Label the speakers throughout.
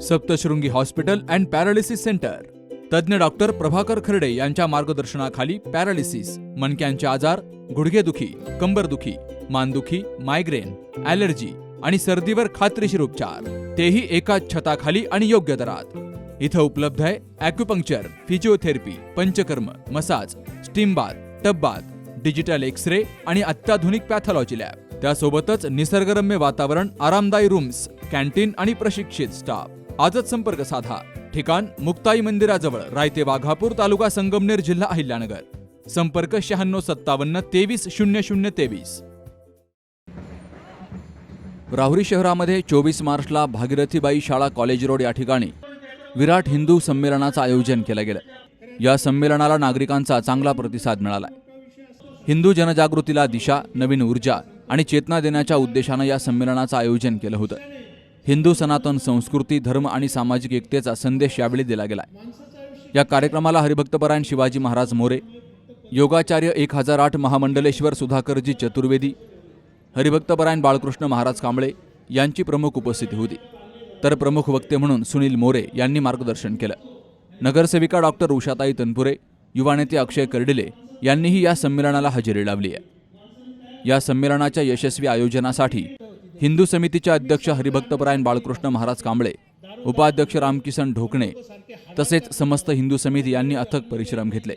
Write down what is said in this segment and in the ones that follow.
Speaker 1: Saptashrungi hospital and paralysis centre. तज्ज्ञ doctor Prabhakar खर्डे यांच्या मार्गदर्शनाखाली पॅरालिसिस, मणक्यांचे आजार, गुडघेदुखी, कंबरदुखी, मानदुखी, मायग्रेन, ॲलर्जी आणि सर्दीवर खात्रीशीर उपचार, तेही एकाच छताखाली आणि योग्य दरात. इथं उपलब्ध आहे acupuncture, physiotherapy, panchakarma, massage, steam bath, tub bath, digital X-ray आणि अत्याधुनिक पॅथॉलॉजी लॅब. त्यासोबतच निसर्गरम्य वातावरण, आरामदायी रूम्स, कॅन्टीन आणि प्रशिक्षित स्टाफ. आजच संपर्क साधा. ठिकाण मुक्ताई मंदिराजवळ, रायते वाघापूर, तालुका संगमनेर, जिल्हा अहिल्यानगर. संपर्क 9657 230023. राहुरी शहरामध्ये 24 मार्चला भागीरथीबाई शाळा कॉलेज रोड या ठिकाणी विराट हिंदू संमेलनाचं आयोजन केलं गेलं. या संमेलनाला नागरिकांचा चांगला प्रतिसाद मिळाला. हिंदू जनजागृतीला दिशा, नवीन ऊर्जा आणि चेतना देण्याच्या उद्देशानं या संमेलनाचं आयोजन केलं होतं. हिंदू सनातन संस्कृती, धर्म आणि सामाजिक एकतेचा संदेश यावेळी दिला गेला. या कार्यक्रमाला हरिभक्तपरायण शिवाजी महाराज मोरे, योगाचार्य 1008 महामंडलेश्वर सुधाकरजी चतुर्वेदी, हरिभक्तपरायण बाळकृष्ण महाराज कांबळे यांची प्रमुख उपस्थिती होती. तर प्रमुख वक्ते म्हणून सुनील मोरे यांनी मार्गदर्शन केलं. नगरसेविका डॉक्टर उषाताई तनपुरे, युवा नेते अक्षय कर्डिले यांनीही या संमेलनाला हजेरी लावली आहे. या संमेलनाच्या यशस्वी आयोजनासाठी हिंदू समितीचे अध्यक्ष हरिभक्तपरायण बाळकृष्ण महाराज कांबळे, उपाध्यक्ष रामकिसन ढोकणे तसेच समस्त हिंदू समिती यांनी अथक परिश्रम घेतले.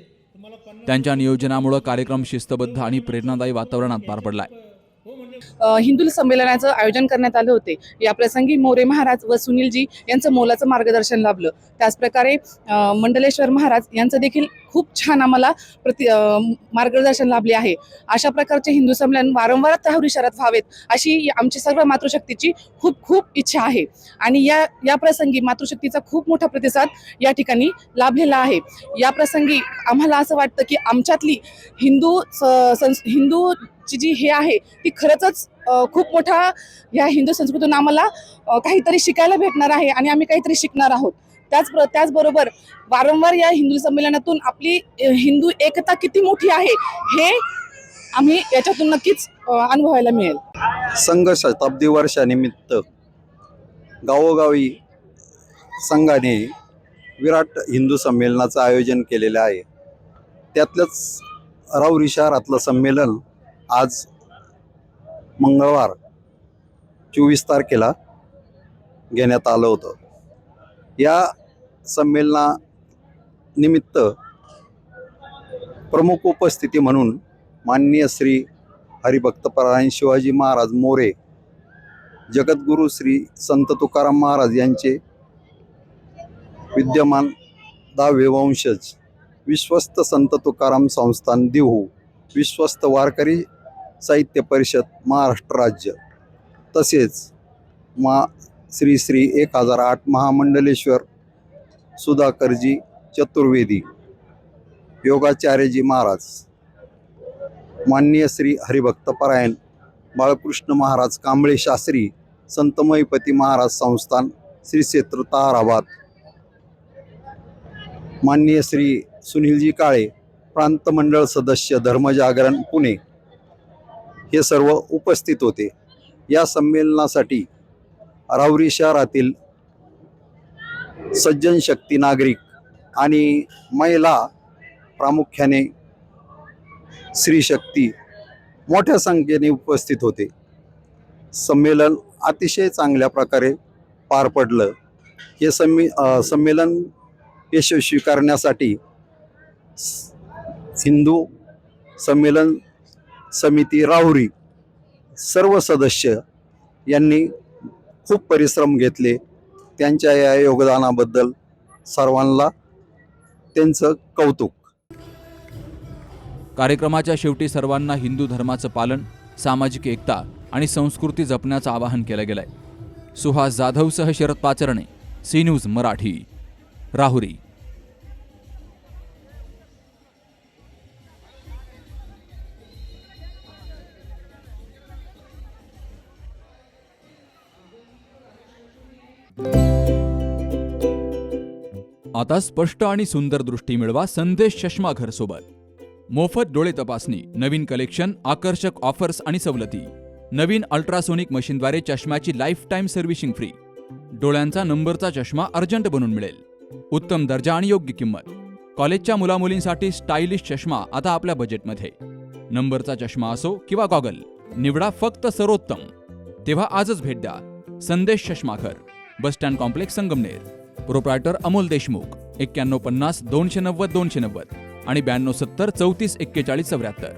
Speaker 1: त्यांच्या नियोजनामुळे कार्यक्रम शिस्तबद्ध आणि प्रेरणादायी वातावरणात पार पडलाय.
Speaker 2: हिंदू संमेलनाचं आयोजन करण्यात आले होते. या प्रसंगी मोरे महाराज व सुनीलजी यांचं मोलाचं मार्गदर्शन लाभलं. त्याचप्रकारे मंडलेश्वर महाराज यांचं देखील खूप छान आम्हाला मार्गदर्शन लाभले आहे. अशा प्रकारचे हिंदू संमेलन वारंवार राहुरी शहरात व्हावेत अशी आमची सर्व मातृशक्तीची खूप इच्छा आहे. आणि या प्रसंगी मातृशक्तीचा खूप मोठा प्रतिसाद या ठिकाणी लाभलेला आहे. या प्रसंगी आम्हाला असं वाटतं की आमच्यातली हिंदू जी हे आहे ती खरंच खूप मोठा या हिंदू संस्कृतीतून आम्हाला काहीतरी शिकायला भेटणार आहे आणि आम्ही काहीतरी शिकणार आहोत. त्याचबरोबर वारंवार या हिंदू संमेलनातून आपली हिंदू एकता किती मोठी आहे हे आम्ही याच्यातून नक्कीच अनुभवायला मिळेल.
Speaker 3: संघ शताब्दी वर्षानिमित्त गावोगावी संघाने विराट हिंदू संमेलनाचं आयोजन केलेलं आहे. त्यातलंच राहुरी शहरातलं संमेलन आज मंगळवार 24 तारखेला घेण्यात आलं होतं. या संमेलनानिमित्त प्रमुख उपस्थिती म्हणून माननीय श्री हरिभक्तपरायण शिवाजी महाराज मोरे, जगद्गुरू श्री संत तुकाराम महाराज यांचे विद्यमान 10वे वंशज, विश्वस्त संत तुकाराम संस्थान देहू, विश्वस्त वारकरी साहित्य परिषद महाराष्ट्र राज्य, तसेच श्री 1008 महामंडलेश्वर सुधाकरजी चतुर्वेदी, योगाचार्यजी महाराज, माननीय श्री हरिभक्तपरायण बाळकृष्ण महाराज कांबळे शास्त्री, संत महिपती महाराज संस्थान श्री क्षेत्र ताहराबाद, माननीय श्री सुनीलजी काळे, प्रांत मंडळ सदस्य धर्मजागरण पुणे, हे सर्व उपस्थित होते. या संमेलनासाठी राहुरी शहरातील सज्जन शक्ती नागरिक आणि महिला प्रामुख्याने स्त्री शक्ती मोठ्या संख्येने उपस्थित होते. संमेलन अतिशय चांगल्या प्रकारे पार पडलं. हे संमेलन यशस्वी करण्यासाठी हिंदू संमेलन समिती राहुरी सर्व सदस्य यांनी खूप परिश्रम घेतले. त्यांच्या या योगदानाबद्दल सर्वांना त्यांचं कौतुक.
Speaker 1: कार्यक्रमाच्या शेवटी सर्वांना हिंदू धर्माचं पालन, सामाजिक एकता आणि संस्कृती जपण्याचं आवाहन केलं गेलंय. सुहास जाधवसह शरद पाचरणे, सी न्यूज मराठी, राहुरी. आता स्पष्ट आणि सुंदर दृष्टी मिळवा संदेश चष्मा घर सोबत. मोफत डोळे तपासणी, नवीन कलेक्शन, आकर्षक ऑफर्स आणि सवलती. नवीन अल्ट्रासोनिक मशीनद्वारे चष्म्याची लाईफ टाईम सर्व्हिसिंग फ्री. डोळ्यांचा नंबरचा चष्मा अर्जंट बनून मिळेल. उत्तम दर्जा आणि योग्य किंमत. कॉलेजच्या मुलामुलींसाठी स्टायलिश चष्मा आता आपल्या बजेटमध्ये. नंबरचा चष्मा असो किंवा गॉगल, निवडा फक्त सर्वोत्तम. तेव्हा आजच भेट द्या Sandesh Chashmaghar, bus stand complex, Sangamner. Proprietor Amol Deshmukh. 9150 290 290 आणि 9270 34 41 74.